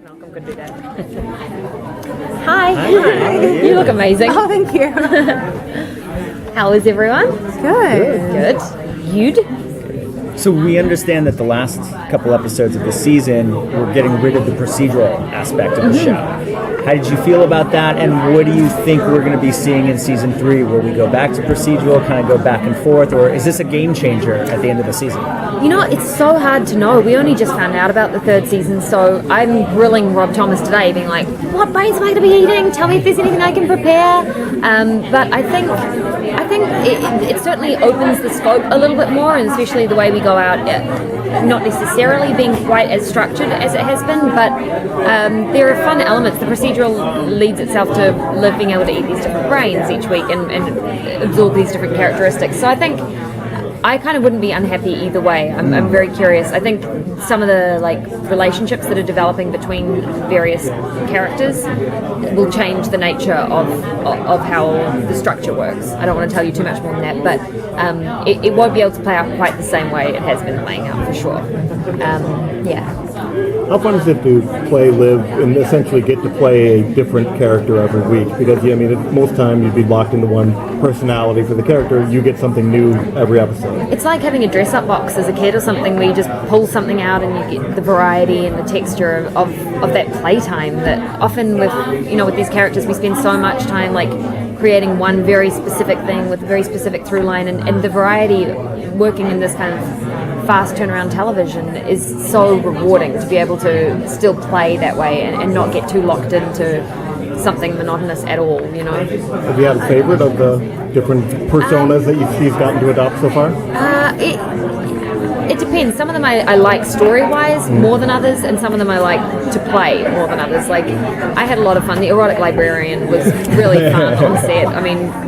Malcolm could do that. Hi. Hi. You look amazing. Oh, thank you. How is everyone? Good. Good. You'd? So we understand that the last couple episodes of the season, we're getting rid of the procedural aspect of the show. How did you feel about that, and what do you think we're going to be seeing in season 3? Will we go back to procedural, kind of go back and forth, or is this a game changer at the end of the season? You know, it's so hard to know. We only just found out about the third season, so I'm grilling Rob Thomas today, being like, what brains am I going to be eating? Tell me if there's anything I can prepare. But I think it certainly opens the scope a little bit more, and especially the way we go out, not necessarily being quite as structured as it has been, but there are fun elements. The procedural leads itself to Liv being able to eat these different brains each week and absorb these different characteristics. So I think I kind of wouldn't be unhappy either way. I'm very curious. I think some of the relationships that are developing between various characters will change the nature of how the structure works. I don't want to tell you too much more than that, but it won't be able to play out quite the same way it has been playing out for sure. Yeah. How fun is it to play Liv and essentially get to play a different character every week? Because, most time you'd be locked into one personality for the character. You get something new every episode. It's like having a dress-up box as a kid or something where you just pull something out and you get the variety and the texture of that playtime that often with these characters we spend so much time creating one very specific thing with a very specific through line, and the variety working in this kind of fast turnaround television is so rewarding to be able to still play that way and not get too locked into something monotonous at all, Have you had a favorite of the different personas that you've gotten to adopt so far? It depends. Some of them I like story-wise more than others, and some of them I like to play more than others. I had a lot of fun. The erotic librarian was really fun on set.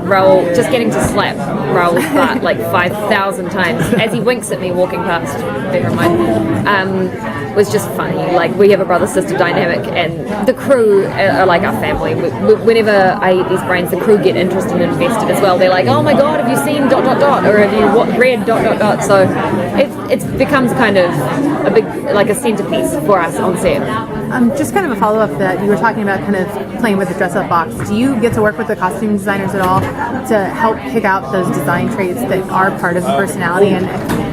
Raoul, just getting to slap Raoul's butt 5,000 times as he winks at me walking past, bear in mind, was just funny. We have a brother-sister dynamic, and the crew are like our family. Whenever I eat these brains, the crew get interested and invested as well. They're like, oh my god, have you seen ... or have you read ... So it becomes kind of a big, a centerpiece for us on set. Just kind of a follow-up that you were talking about, kind of playing with the dress-up box. Do you get to work with the costume designers at all to help pick out those design traits that are part of the personality? And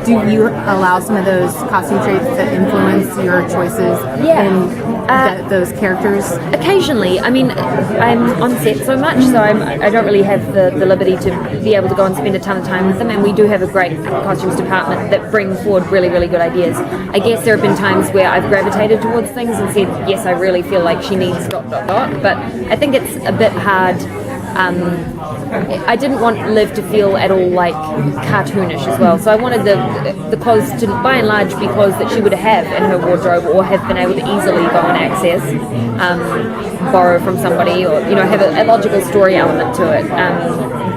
do you allow some of those costume traits to influence your choices in those characters? Occasionally. I'm on set so much, so I don't really have the liberty to be able to go and spend a ton of time with them, and we do have a great costumes department that bring forward really, really good ideas. I guess there have been times where I've gravitated towards things and said, yes, I really feel like she needs ... but I think it's a bit hard. I didn't want Liv to feel at all cartoonish as well, so I wanted the clothes to, by and large, be clothes that she would have in her wardrobe or have been able to easily go and access, borrow from somebody, or have a logical story element to it,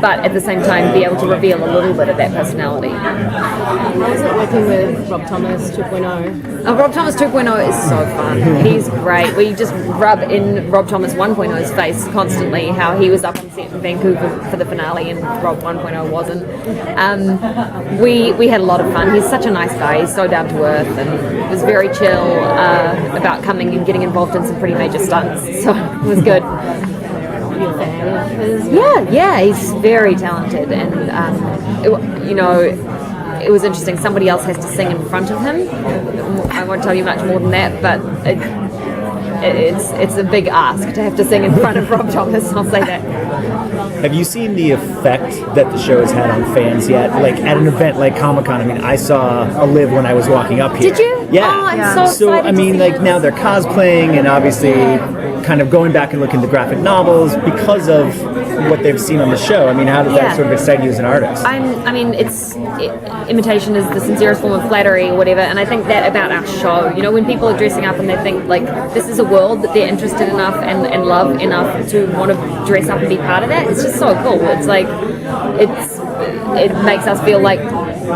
but at the same time be able to reveal a little bit of that personality. How is it working with Rob Thomas 2.0? Rob Thomas 2.0 is so fun. He's great. We just rub in Rob Thomas 1.0's face constantly, how he was up on set in Vancouver for the finale and Rob 1.0 wasn't. We had a lot of fun. He's such a nice guy. He's so down to earth and was very chill about coming and getting involved in some pretty major stunts. So it was good. Yeah, he's very talented, and it was interesting. Somebody else has to sing in front of him. I won't tell you much more than that, but it's a big ask to have to sing in front of Rob Thomas, I'll say that. Have you seen the effect that the show has had on fans yet? At an event like ComicCon, I saw a Liv when I was walking up here. Did you? Yeah. Oh, I'm so excited to see now they're cosplaying and obviously kind of going back and looking at the graphic novels because of what they've seen on the show. How does that sort of excite you as an artist? Imitation is the sincerest form of flattery or whatever, and I think that about our show. When people are dressing up and they think this is a world that they're interested enough and love enough to want to dress up and be part of that, it's just so cool. It's it makes us feel like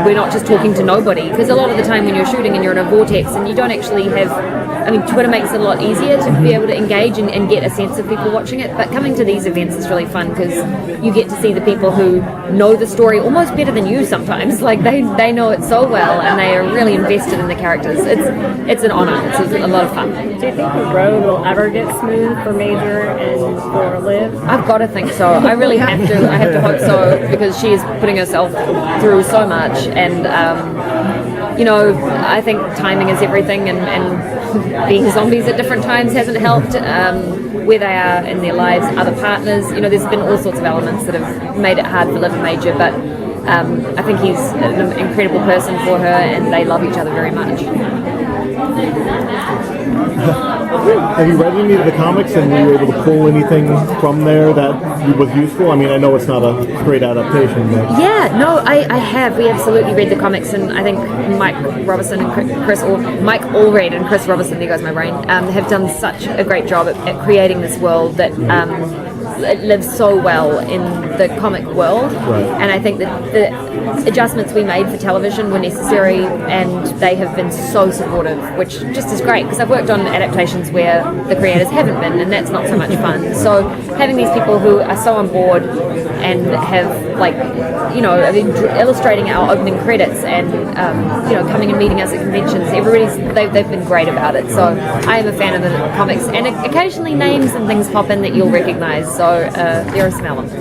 we're not just talking to nobody, because a lot of the time when you're shooting and you're in a vortex and you don't actually have I mean, Twitter makes it a lot easier to be able to engage and get a sense of people watching it. But coming to these events is really fun because you get to see the people who know the story almost better than you sometimes. Like they know it so well and they are really invested in the characters. It's an honor. It's a lot of fun. Do you think the road will ever get smooth for Major and for Liv? I've got to think so. I really have to. I have to hope so because she is putting herself through so much, and I think timing is everything, and being zombies at different times hasn't helped. Where they are in their lives, other partners. There's been all sorts of elements that have made it hard for Liv and Major, but I think he's an incredible person for her, and they love each other very much. Have you read any of the comics, and were you able to pull anything from there that was useful? I mean, I know it's not a straight adaptation, but... Yeah, no, I have. We absolutely read the comics, and I think Mike Robertson and Mike Allred and Chris Robertson, there goes my brain, have done such a great job at creating this world that it lives so well in the comic world. Right. And I think that the adjustments we made for television were necessary, and they have been so supportive, which just is great because I've worked on adaptations where the creators haven't been, and that's not so much fun. So having these people who are so on board and have illustrating our opening credits and coming and meeting us at conventions, they've been great about it. So I am a fan of the comics, and occasionally names and things pop in that you'll recognise. So there are some elements.